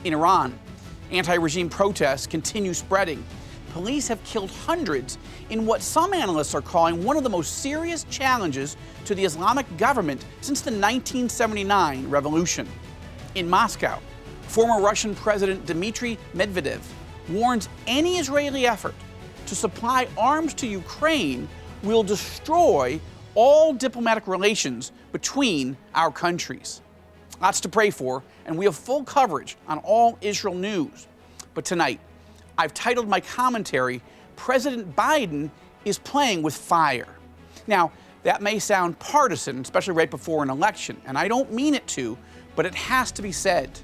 In Iran, anti-regime protests continue spreading. Police have killed hundreds in what some analysts are calling one of the most serious challenges to the Islamic government since the 1979 revolution. In Moscow, former Russian President Dmitry Medvedev warns any Israeli effort to supply arms to Ukraine will destroy all diplomatic relations between our countries. Lots to pray for, and we have full coverage on all Israel news. But tonight, I've titled my commentary, President Biden is Playing with Fire. Now, that may sound partisan, especially right before an election, and I don't mean it to, but it has to be said.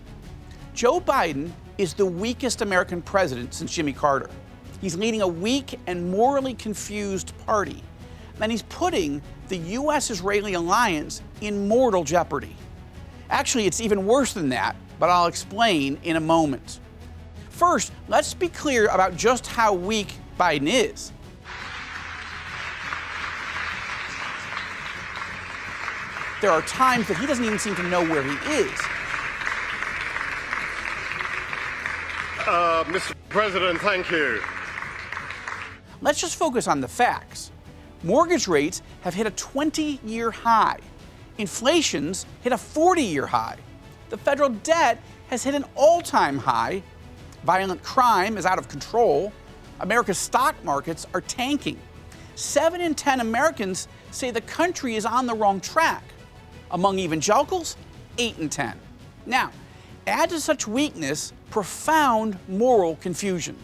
Joe Biden is the weakest American president since Jimmy Carter. He's leading a weak and morally confused party, and he's putting the U.S.-Israeli alliance in mortal jeopardy. Actually, it's even worse than that, but I'll explain in a moment. First, let's be clear about just how weak Biden is. There are times that he doesn't even seem to know where he is. Mr. President, thank you. Let's just focus on the facts. Mortgage rates have hit a 20-year high. Inflation's hit a 40-year high. The federal debt has hit an all-time high. Violent crime is out of control. America's stock markets are tanking. 7 in 10 Americans say the country is on the wrong track. Among evangelicals, 8 in 10. Now, add to such weakness profound moral confusion.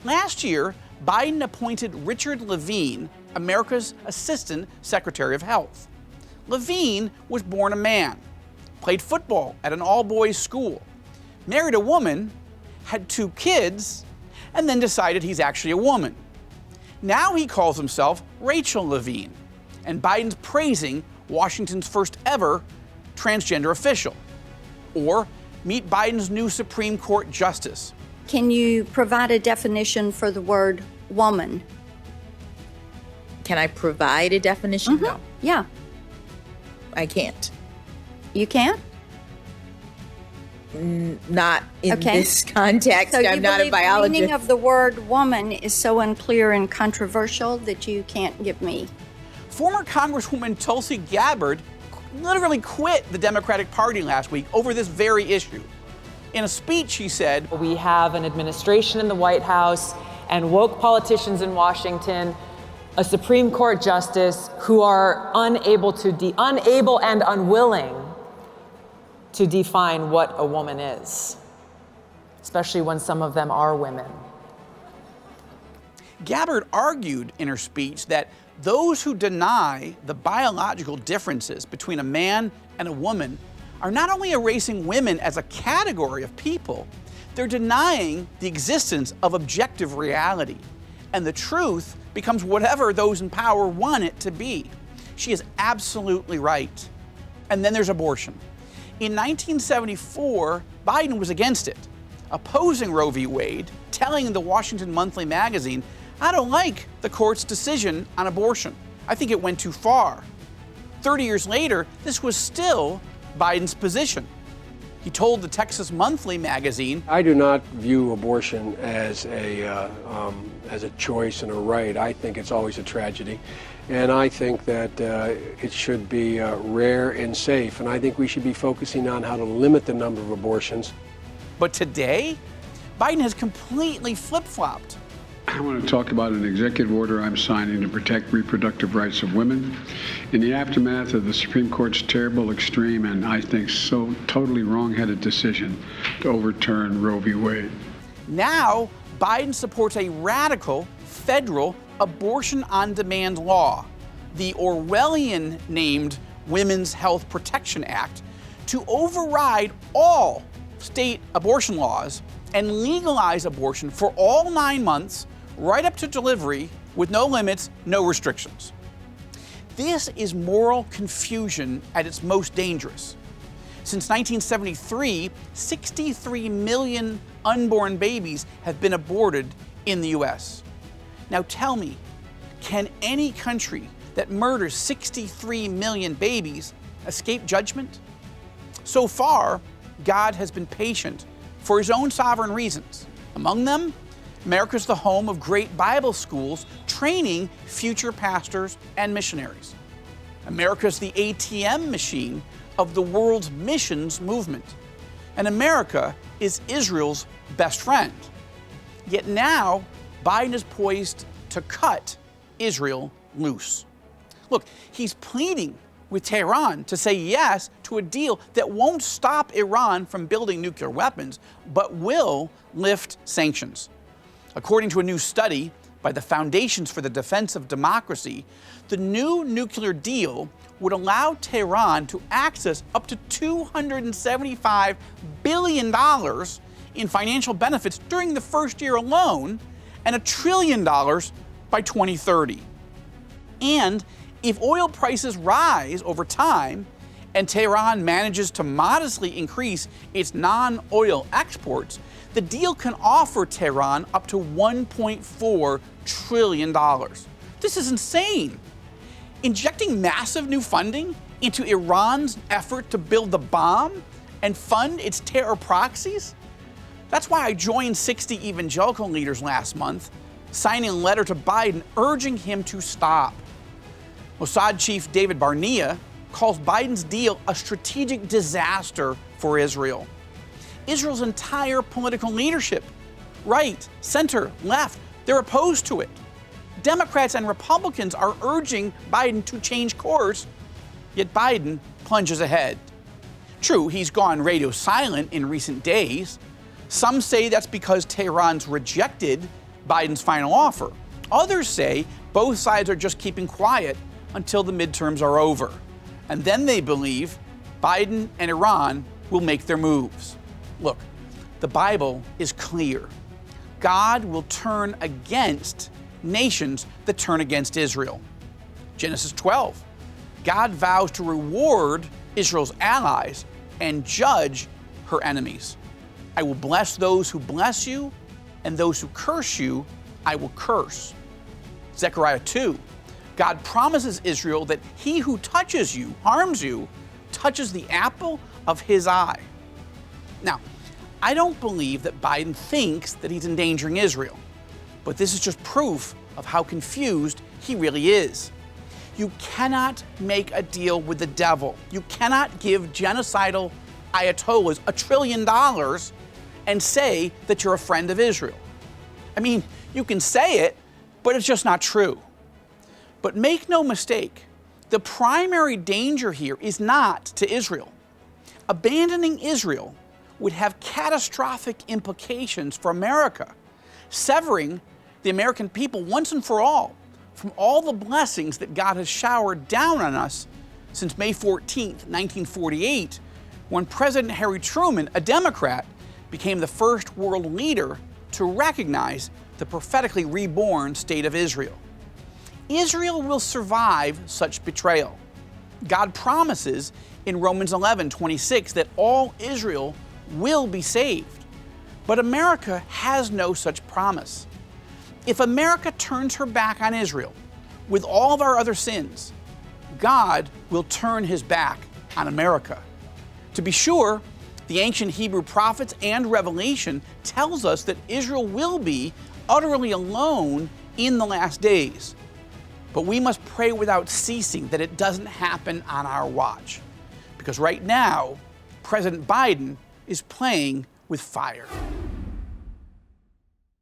Last year, Biden appointed Richard Levine, America's Assistant Secretary of Health. Levine was born a man, played football at an all-boys school, married a woman, had 2 kids, and then decided he's actually a woman. Now he calls himself Rachel Levine, and Biden's praising Washington's first ever transgender official. Or meet Biden's new Supreme Court justice. Can you provide a definition for the word woman? Can I provide a definition? Mm-hmm. No. Yeah. I can't. You can't? Not in this context. So I'm not a the biologist. meaning of the word woman is so unclear and controversial that you can't give me. Former Congresswoman Tulsi Gabbard literally quit the Democratic Party last week over this very issue. In a speech, she said, "We have an administration in the White House and woke politicians in Washington, a Supreme Court justice who are unable and unwilling to define what a woman is, especially when some of them are women." Gabbard argued in her speech that those who deny the biological differences between a man and a woman are not only erasing women as a category of people, they're denying the existence of objective reality. And the truth becomes whatever those in power want it to be. She is absolutely right. And then there's abortion. In 1974, Biden was against it, opposing Roe v. Wade, telling the Washington Monthly magazine, "I don't like the court's decision on abortion. I think it went too far." 30 years later, this was still Biden's position. He told the Texas Monthly magazine, "I do not view abortion as a choice and a right. I think it's always a tragedy. And I think that it should be rare and safe. And I think we should be focusing on how to limit the number of abortions." But today, Biden has completely flip-flopped. I want to talk about an executive order I'm signing to protect reproductive rights of women. In the aftermath of the Supreme Court's terrible, extreme, and I think so totally wrong-headed decision to overturn Roe v. Wade. Now, Biden supports a radical federal abortion-on-demand law, the Orwellian-named Women's Health Protection Act, to override all state abortion laws and legalize abortion for all 9 months, right up to delivery, with no limits, no restrictions. This is moral confusion at its most dangerous. Since 1973, 63 million unborn babies have been aborted in the U.S. Now tell me, can any country that murders 63 million babies escape judgment? So far, God has been patient for his own sovereign reasons. Among them, America's the home of great Bible schools training future pastors and missionaries. America's the ATM machine of the world's missions movement. And America is Israel's best friend. Yet now, Biden is poised to cut Israel loose. Look, he's pleading with Tehran to say yes to a deal that won't stop Iran from building nuclear weapons, but will lift sanctions. According to a new study by the Foundations for the Defense of Democracy, the new nuclear deal would allow Tehran to access up to $275 billion in financial benefits during the first year alone, and $1 trillion by 2030. And if oil prices rise over time and Tehran manages to modestly increase its non-oil exports, the deal can offer Tehran up to $1.4 trillion. This is insane. Injecting massive new funding into Iran's effort to build the bomb and fund its terror proxies? That's why I joined 60 evangelical leaders last month, signing a letter to Biden urging him to stop. Mossad Chief David Barnea calls Biden's deal a strategic disaster for Israel. Israel's entire political leadership, right, center, left, they're opposed to it. Democrats and Republicans are urging Biden to change course, yet Biden plunges ahead. True, he's gone radio silent in recent days. Some say that's because Tehran's rejected Biden's final offer. Others say both sides are just keeping quiet until the midterms are over. And then they believe Biden and Iran will make their moves. Look, the Bible is clear. God will turn against nations that turn against Israel. Genesis 12, God vows to reward Israel's allies and judge her enemies. I will bless those who bless you, and those who curse you, I will curse. Zechariah 2, God promises Israel that he who touches you, harms you, touches the apple of his eye. Now, I don't believe that Biden thinks that he's endangering Israel, but this is just proof of how confused he really is. You cannot make a deal with the devil. You cannot give genocidal ayatollahs $1 trillion and say that you're a friend of Israel. I mean, you can say it, but it's just not true. But make no mistake, the primary danger here is not to Israel. Abandoning Israel would have catastrophic implications for America, severing the American people once and for all from all the blessings that God has showered down on us since May 14th, 1948, when President Harry Truman, a Democrat, became the first world leader to recognize the prophetically reborn state of Israel. Israel will survive such betrayal. God promises in Romans 11:26 that all Israel will be saved. But America has no such promise. If America turns her back on Israel with all of our other sins, God will turn his back on America. To be sure, the ancient Hebrew prophets and Revelation tells us that Israel will be utterly alone in the last days. But we must pray without ceasing that it doesn't happen on our watch. Because right now, President Biden is playing with fire.